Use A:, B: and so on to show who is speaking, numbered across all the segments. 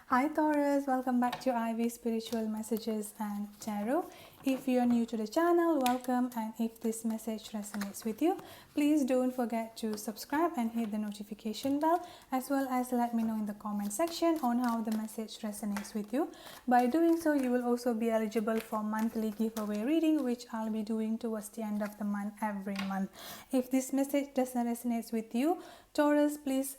A: Hi Taurus, welcome back to Ivy Spiritual Messages and Tarot. If you are new to the channel, welcome, and if this message resonates with you, please don't forget to subscribe and hit the notification bell, as well as let me know in the comment section on how the message resonates with you. By doing so, you will also be eligible for monthly giveaway reading, which I'll be doing towards the end of the month every month. If this message doesn't resonate with you, Taurus, please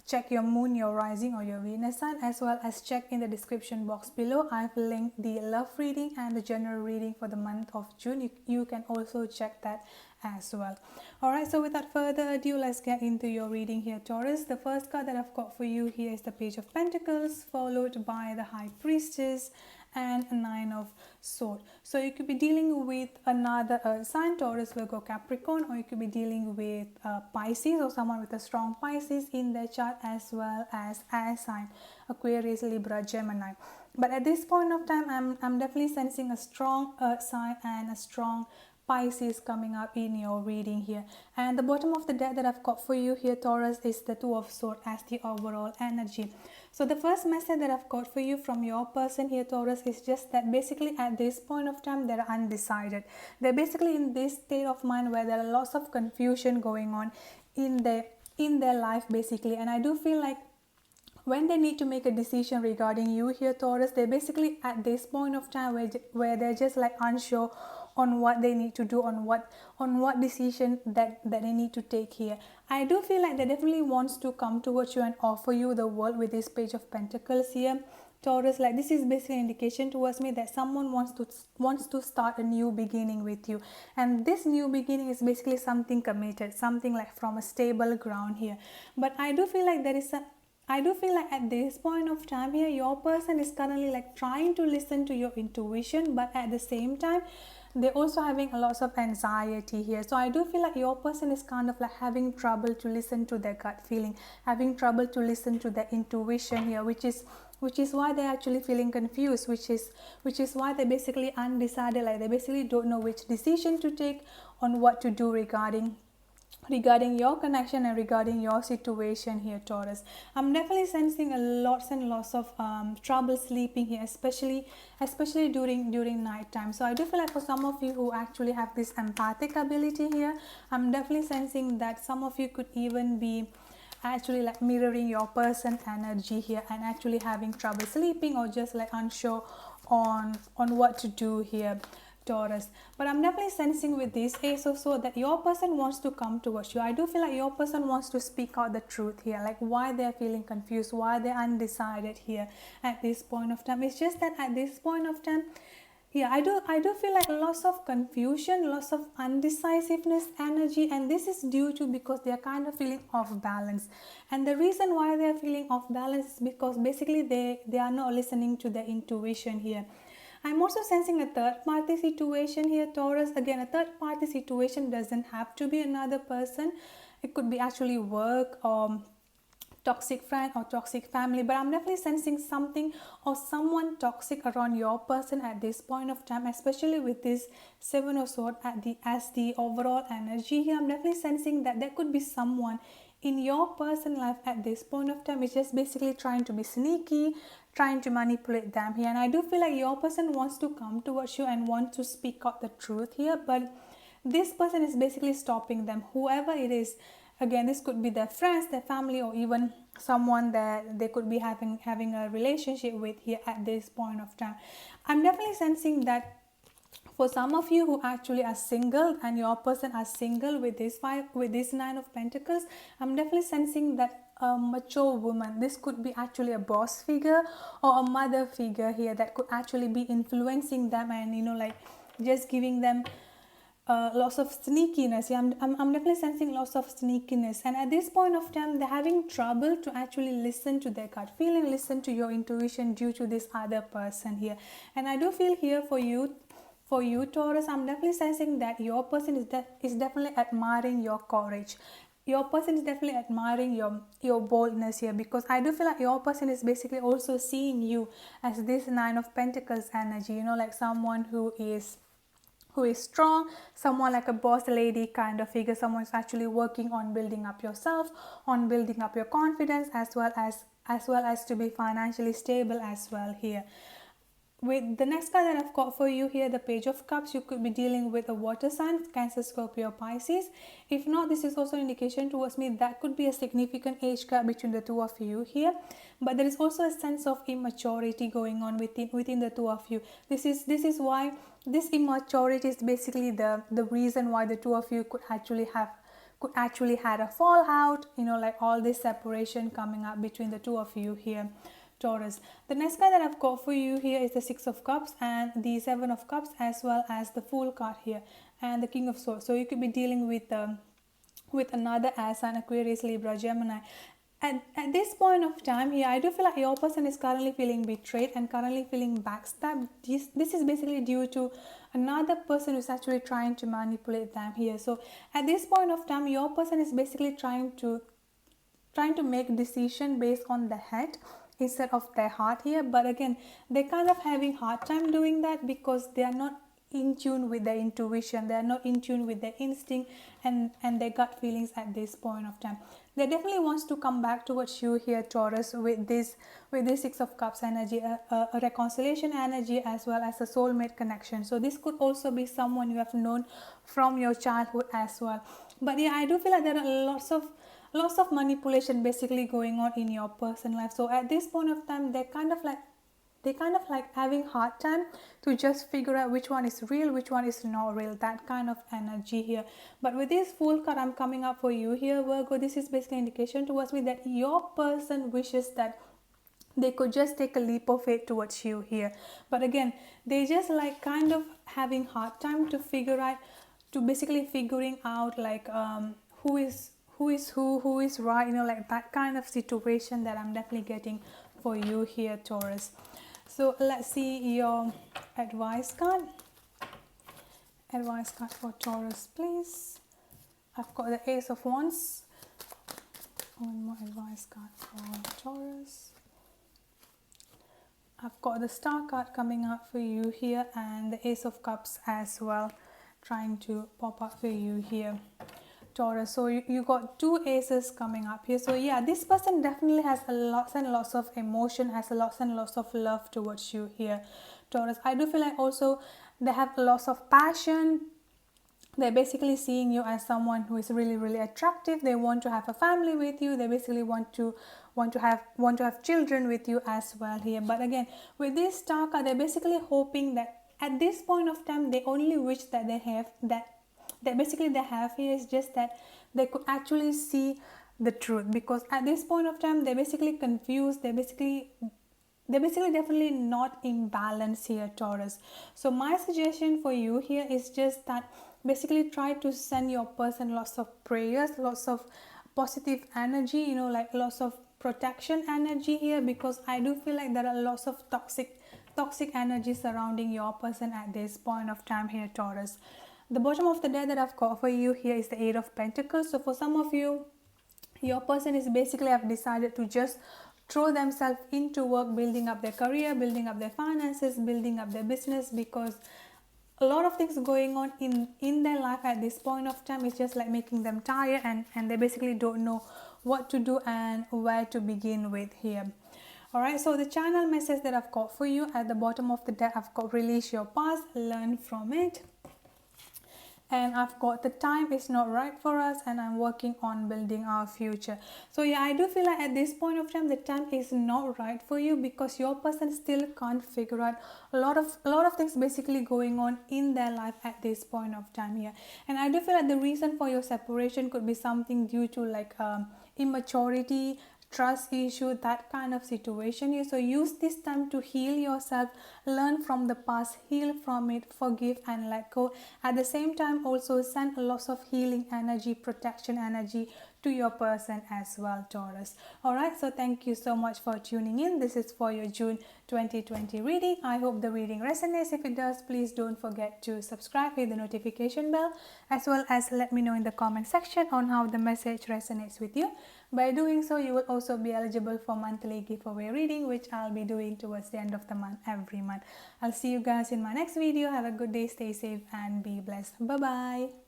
A: check your moon, your rising, or your Venus sign, as well as check in the description box below. I've linked the love reading and the general reading for the month of June. You can also check that as well. Alright, so without further ado, let's get into your reading here, Taurus. The first card that I've got for you here is the Page of Pentacles, followed by the High Priestess and a Nine of Swords. So you could be dealing with another sign, Taurus, Virgo, Capricorn, or you could be dealing with Pisces, or someone with a strong Pisces in their chart, as well as air sign, Aquarius, Libra, Gemini. But at this point of time, I'm definitely sensing a strong earth sign and a strong Pisces coming up in your reading here. And the bottom of the deck that I've got for you here, Taurus, is the Two of Swords as the overall energy. So the first message that I've got for you from your person here, Taurus, is just that basically at this point of time they're undecided. They're basically in this state of mind where there are lots of confusion going on in their life basically. And I do feel like when they need to make a decision regarding you here, Taurus, they're basically at this point of time where they're just like unsure on what they need to do, on what decision that they need to take here. I do feel like they definitely wants to come towards you and offer you the world with this Page of Pentacles here, Taurus. Like, this is basically an indication towards me that someone wants to start a new beginning with you, and this new beginning is basically something committed, something like from a stable ground here. But I do feel like at this point of time here, your person is currently like trying to listen to your intuition, but at the same time they're also having a lot of anxiety here. So I do feel like your person is kind of like having trouble to listen to their gut feeling, having trouble to listen to their intuition here, which is why they're actually feeling confused, which is why they're basically undecided. Like, they basically don't know which decision to take on what to do regarding your connection and regarding your situation here, Taurus. I'm definitely sensing a lots and lots of trouble sleeping here, especially during night time. So I do feel like for some of you who actually have this empathic ability here, I'm definitely sensing that some of you could even be actually like mirroring your person energy here and actually having trouble sleeping, or just like unsure on what to do here, Taurus. But I'm definitely sensing with this Ace of Swords that your person wants to come towards you. I do feel like your person wants to speak out the truth here, like why they're feeling confused, why they're undecided here at this point of time. It's just that at this point of time, yeah, I do feel like lots of confusion, lots of undecisiveness energy, and this is due to because they are kind of feeling off balance. And the reason why they are feeling off balance is because basically they are not listening to their intuition here. I'm also sensing a third party situation here, Taurus. Again, a third party situation doesn't have to be another person. It could be actually work or toxic friend or toxic family, but I'm definitely sensing something or someone toxic around your person at this point of time, especially with this Seven of Swords as the overall energy here. I'm definitely sensing that there could be someone in your personal life at this point of time is just basically trying to be sneaky, trying to manipulate them here. And I do feel like your person wants to come towards you and want to speak out the truth here, but this person is basically stopping them, whoever it is. Again, this could be their friends, their family, or even someone that they could be having a relationship with here at this point of time. I'm definitely sensing that for some of you who actually are single and your person are single with this Nine of Pentacles, I'm definitely sensing that a mature woman, this could be actually a boss figure or a mother figure here, that could actually be influencing them and like just giving them lots of sneakiness. Yeah, I'm definitely sensing lots of sneakiness, and at this point of time they're having trouble to actually listen to their gut feeling, listen to your intuition due to this other person here. And I do feel here for you, Taurus, I'm definitely sensing that your person is definitely admiring your courage. Your person is definitely admiring your boldness here, because I do feel like your person is basically also seeing you as this Nine of Pentacles energy, like someone who is strong, someone like a boss lady kind of figure, someone who's actually working on building up yourself, on building up your confidence, as well as as well as to be financially stable as well here. With the next card that I've got for you here, the Page of Cups, you could be dealing with a water sign, Cancer, Scorpio, Pisces. If not, this is also an indication towards me that could be a significant age gap between the two of you here. But there is also a sense of immaturity going on within the two of you. This is why this immaturity is basically the reason why the two of you could actually had a fallout, you know, like all this separation coming up between the two of you here, Taurus. The next card that I've got for you here is the Six of Cups and the Seven of Cups, as well as the Fool card here and the King of Swords. So you could be dealing with another air sign, Aquarius, Libra, Gemini. At this point of time here, I do feel like your person is currently feeling betrayed and currently feeling backstabbed. This is basically due to another person who's actually trying to manipulate them here. So at this point of time, your person is basically trying to make decision based on the head instead of their heart here. But again, they're kind of having hard time doing that because they are not in tune with their intuition, they are not in tune with their instinct and their gut feelings at this point of time. They definitely wants to come back towards you here, Taurus, with this Six of Cups energy, a reconciliation energy, as well as a soulmate connection. So this could also be someone you have known from your childhood as well. But yeah, I do feel like there are lots of manipulation basically going on in your personal life. So at this point of time, they're kind of like having hard time to just figure out which one is real, which one is not real, that kind of energy here. But with this Fool card I'm coming up for you here, Virgo, this is basically an indication towards me that your person wishes that they could just take a leap of faith towards you here. But again, they just like kind of having hard time to basically figuring out like who is right, you know, like that kind of situation that I'm definitely getting for you here, Taurus. So let's see your advice card. Advice card for Taurus, please. I've got the Ace of Wands. One more advice card for Taurus. I've got the Star card coming up for you here and the Ace of Cups as well, trying to pop up for you here, Taurus. So you got two aces coming up here. So yeah, this person definitely has a lots and lots of emotion, has a lots and lots of love towards you here, Taurus. I do feel like also they have lots of passion. They're basically seeing you as someone who is really, really attractive. They want to have a family with you. They basically want to have children with you as well here. But again, with this Star card, they're basically hoping that at this point of time, they only wish that they have here is just that they could actually see the truth, because at this point of time they're basically confused. They're basically definitely not in balance here, Taurus. So my suggestion for you here is just that basically try to send your person lots of prayers, lots of positive energy, you know, like lots of protection energy here, because I do feel like there are lots of toxic energy surrounding your person at this point of time here, Taurus. The bottom of the deck that I've got for you here is the Eight of Pentacles. So for some of you, your person is basically have decided to just throw themselves into work, building up their career, building up their finances, building up their business, because a lot of things going on in their life at this point of time is just like making them tired, and they basically don't know what to do and where to begin with here. Alright, so the channel message that I've got for you at the bottom of the deck, I've got release your past, learn from it. And I've got the time is not right for us, and I'm working on building our future. So yeah, I do feel like at this point of time the time is not right for you, because your person still can't figure out a lot of things basically going on in their life at this point of time here. And I do feel like the reason for your separation could be something due to like immaturity, trust issue, that kind of situation here. So use this time to heal yourself, learn from the past, heal from it, forgive and let go. At the same time, also send a lot of healing energy, protection energy to your person as well, Taurus. Alright, so thank you so much for tuning in. This is for your June 2020 reading. I hope the reading resonates. If it does, please don't forget to subscribe, hit the notification bell, as well as let me know in the comment section on how the message resonates with you. By doing so, you will also be eligible for monthly giveaway reading, which I'll be doing towards the end of the month every month. I'll see you guys in my next video. Have a good day, stay safe and be blessed. Bye bye.